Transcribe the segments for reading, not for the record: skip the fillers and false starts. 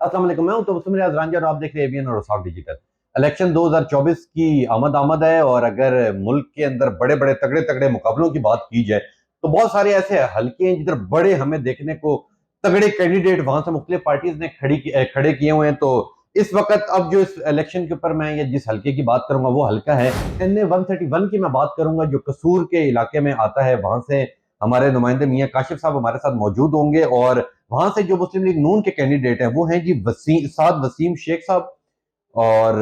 अस्सलाम वालेकुम, मैं हूं तो मुस्लिम रियाज रांझा और आप देख रहे हैं एबीएन और साउथ डिजिटल। इलेक्शन 2024 की आमद है और अगर मुल्क के अंदर बड़े बड़े तगड़े तगड़े मुकाबलों की बात की जाए तो बहुत सारे ऐसे हल्के हैं जिधर बड़े हमें देखने को तगड़े कैंडिडेट वहां से मुख्तलिफ पार्टीज ने खड़े किए हुए हैं। तो इस वक्त अब जो इस इलेक्शन के ऊपर मैं जिस हल्के की बात करूंगा वो हल्का है NA 131 की मैं बात करूंगा, जो कसूर के इलाके में आता है। वहां से हमारे नुमाइंदे मियां काशिफ साहब हमारे साथ मौजूद होंगे और वहां से जो मुस्लिम लीग नून के कैंडिडेट हैं वो हैं जी साद वसीम शेख साहब, और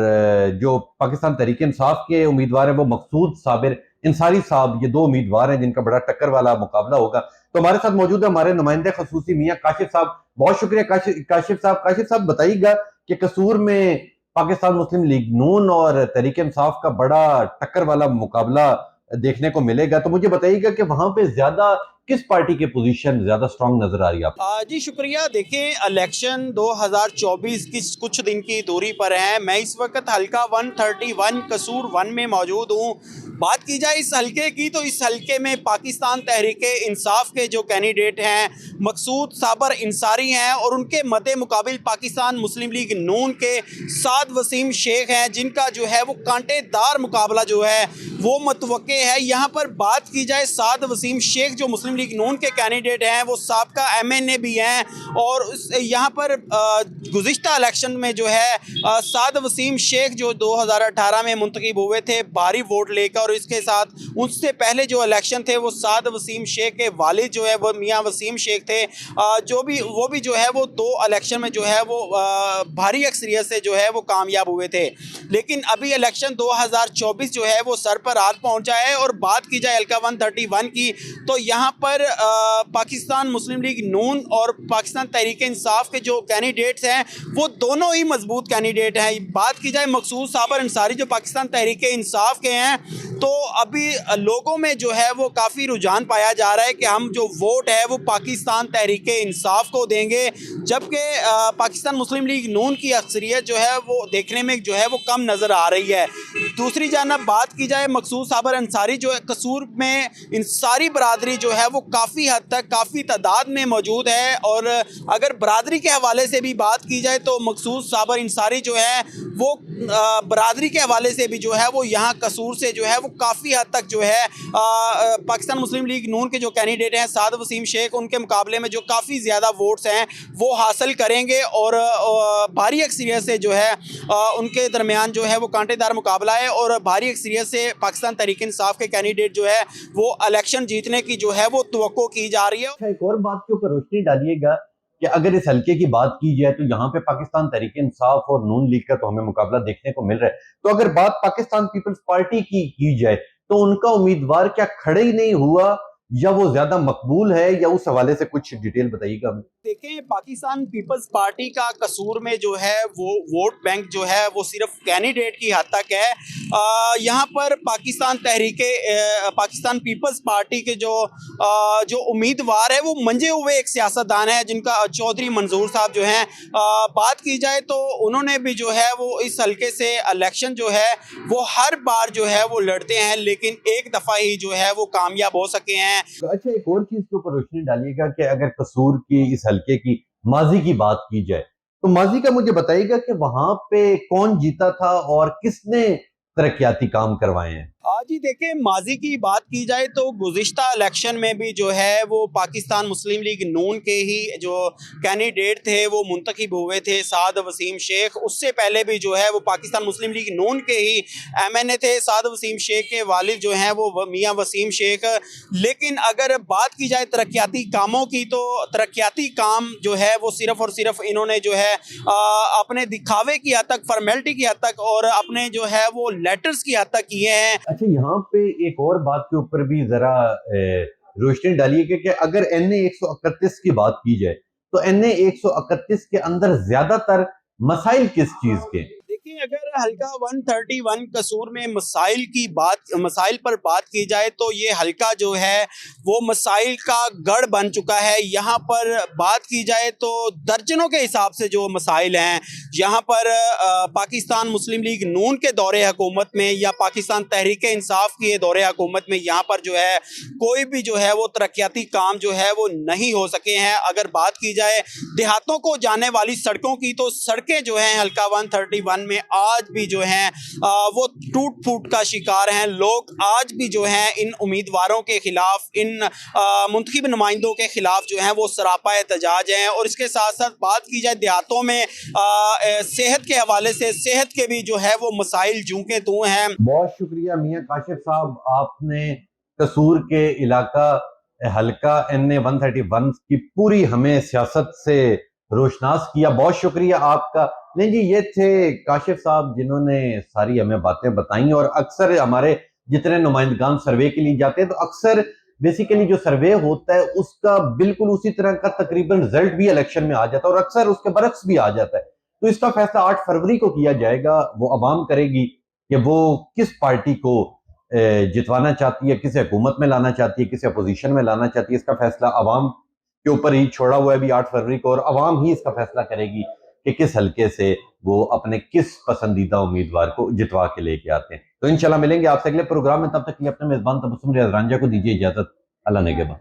जो पाकिस्तान तहरीक इंसाफ के उम्मीदवार हैं वो मकसूद साबिर इंसारी साहब। ये दो उम्मीदवार हैं जिनका बड़ा टक्कर वाला मुकाबला होगा। तो हमारे साथ मौजूद है हमारे नुमाइंदे खसूसी मियां काशिफ साहब। बहुत शुक्रिया काशिफ साहब बताइएगा कि कसूर में पाकिस्तान मुस्लिम लीग नून और तहरीक इंसाफ का बड़ा टक्कर वाला मुकाबला देखने को मिलेगा। तो मुझे बताइएगा कि वहां पे ज्यादा किस पार्टी की पोजीशन ज्यादा स्ट्रांग नजर आ रही है आपको? जी शुक्रिया। देखें, इलेक्शन 2024 की कुछ दिन की दूरी पर है। मैं इस वक्त हल्का 131 कसूर 1 में मौजूद हूँ। बात की जाए इस हल्के की तो इस हल्के में पाकिस्तान तहरीक इंसाफ के जो कैंडिडेट हैं मकसूद साबर इंसारी हैं और उनके मद्दे मुकाबिल पाकिस्तान मुस्लिम लीग नून के साद वसीम शेख हैं, जिनका जो है वो कांटेदार मुकाबला जो है वो मुतवक्के है। यहाँ पर बात की जाए साद वसीम शेख जो मुस्लिम लीग नून के कैंडिडेट हैं वो साबका MNA भी हैं और यहाँ पर गुज़िश्ता इलेक्शन में जो है साद वसीम शेख जो 2018 में मुंतखब हुए थे भारी वोट लेकर, और इसके साथ उससे पहले जो इलेक्शन थे वो साद वसीम शेख के वालिद जो है वो मियां वसीम शेख थे, वो भी जो है वो 2 इलेक्शन में जो है वो भारी अक्सरियत से जो है वो कामयाब हुए थे। लेकिन अभी इलेक्शन 2024 जो है वो सर पर हाथ पहुंचा है। और बात की जाए हल्का 131 की तो यहाँ पर पाकिस्तान मुस्लिम लीग नून और पाकिस्तान तहरीक इंसाफ के जो कैंडिडेट्स हैं वो दोनों ही मजबूत कैंडिडेट हैं। बात की जाए मकसूद साबर अंसारी जो पाकिस्तान तहरीक इंसाफ के हैं तो अभी लोगों में जो है वो काफ़ी रुझान पाया जा रहा है कि हम जो वोट है वो पाकिस्तान तहरीक इंसाफ को देंगे, जबकि पाकिस्तान मुस्लिम लीग नून की अक्सरियत जो है वो देखने में जो है वो कम नज़र आ रही है। दूसरी जानब बात की जाए मकसूद साबर अंसारी जो है कसूर में इंसारी बरादरी जो है वो काफ़ी हद तक काफ़ी तादाद में मौजूद है। और अगर बरादरी के हवाले से भी बात की जाए तो मकसूद साबर इंसारी जो है वो बरादरी के हवाले से भी जो है वो यहाँ कसूर से जो है वो काफ़ी हद तक जो है पाकिस्तान मुस्लिम लीग नून के जो कैंडिडेट हैं साद वसीम शेख उनके मुकाबले में जो काफ़ी ज़्यादा वोट्स हैं वो हासिल करेंगे और भारी अक्सरियत से जो है उनके दरमियान जो है वो कांटेदार मुकाबला है और भारी अक्सरियत से पाकिस्तान तहरीक इंसाफ के कैंडिडेट जो है वो इलेक्शन जीतने की जो है वो तवक्को की जा रही है। अच्छा, एक और बात के ऊपर रोशनी डालिएगा कि अगर इस हल्के की बात की जाए तो यहाँ पे पाकिस्तान तहरीक इंसाफ और नून लीग का तो हमें मुकाबला देखने को मिल रहा है। तो अगर बात पाकिस्तान पीपल्स पार्टी की जाए तो उनका उम्मीदवार क्या खड़े ही नहीं हुआ या वो ज्यादा मकबूल है, या उस हवाले से कुछ डिटेल बताइएगा। देखें, पाकिस्तान पीपल्स पार्टी का कसूर में जो है वो वोट बैंक जो है वो सिर्फ कैंडिडेट की हद तक है। यहाँ पर पाकिस्तान पीपल्स पार्टी के जो उम्मीदवार है वो मंजे हुए एक सियासतदान है जिनका चौधरी मंजूर साहब जो हैं। बात की जाए तो उन्होंने भी जो है वो इस हल्के से इलेक्शन जो है वो हर बार जो है वो लड़ते हैं, लेकिन एक दफ़ा ही जो है वो कामयाब हो सके हैं। अच्छा, एक और चीज के ऊपर रोशनी डालिएगा कि अगर कसूर की इस हल्के की माजी की बात की जाए तो माजी का मुझे बताइएगा कि वहां पे कौन जीता था और किसने तरक्याती काम करवाए हैं। जी देखें, माजी की बात की जाए तो गुज़िश्ता इलेक्शन में भी जो है वो पाकिस्तान मुस्लिम लीग नून के ही जो कैंडिडेट थे वो मुंतखब हुए थे साद वसीम शेख। उससे पहले भी जो है वो पाकिस्तान मुस्लिम लीग नून के ही MNA थे साद वसीम शेख के वालिद जो हैं वो मियां वसीम शेख। लेकिन अगर बात की जाए तरक्याती कामों की तो तरक्याती काम जो है वो सिर्फ़ और सिर्फ इन्होंने जो है अपने दिखावे की हद तक, फॉर्मेलिटी की हद तक और अपने जो है वो लेटर्स की हद तक किए हैं। अच्छा, यहाँ पे एक और बात के ऊपर भी जरा रोशनी डालिए कि अगर NA 131 की बात की जाए तो NA 131 के अंदर ज्यादातर मसाइल किस चीज के? देखिए, अगर हल्का 131 कसूर में मसाइल पर बात की जाए तो ये हल्का जो है वो मसाइल का गढ़ बन चुका है। यहाँ पर बात की जाए तो दर्जनों के हिसाब से जो मसाइल हैं यहाँ पर पाकिस्तान मुस्लिम लीग नून के दौरे हुकूमत में या पाकिस्तान तहरीक इंसाफ की दौरे हुकूमत में यहाँ पर जो है कोई भी जो है वो तरक्याती काम जो है वो नहीं हो सके हैं। अगर बात की जाए देहातों को जाने वाली सड़कों की तो सड़कें जो हैं हल्का 131 में आज भी जो हैं वो टूट फूट का शिकार हैं। लोग आज भी जो हैं इन उम्मीदवारों के खिलाफ, इन मुंतखब नुमाइंदों के खिलाफ जो हैं वो सरापा एहतजाज हैं। और इसके साथ साथ बात की जाए देहातों में सेहत के हवाले से सेहत के भी जो है वो मसाइल जूं के तूं हैं। बहुत शुक्रिया मियां काशिफ साहब, आपने कसूर के इलाका हल्का NA 131 की पूरी हमें सियासत से रोशनास किया। बहुत शुक्रिया आपका। नहीं जी, ये थे काशिफ साहब जिन्होंने सारी हमें बातें बताई। और अक्सर हमारे जितने नुमाइंदगान सर्वे के लिए जाते हैं तो अक्सर बेसिकली जो सर्वे होता है उसका बिल्कुल उसी तरह का तकरीबन रिजल्ट भी इलेक्शन में आ जाता है और अक्सर उसके बरक्स भी आ जाता है। तो इसका फैसला 8 फरवरी को किया जाएगा। वो अवाम करेगी कि वो किस पार्टी को जितवाना चाहती है, किसे हुकूमत में लाना चाहती है, किसे अपोजिशन में लाना चाहती है। इसका फैसला अवाम के ऊपर ही छोड़ा हुआ है अभी 8 फरवरी को, और अवाम ही इसका फैसला करेगी कि किस हल्के से वो अपने किस पसंदीदा उम्मीदवार को जितवा के लेके आते हैं। तो इंशाल्लाह मिलेंगे आपसे अगले प्रोग्राम में। तब तक के लिए अपने मेजबान तबस्सुम रियाज रांझा को दीजिए इजाजत। अल्लाह नेगेबान।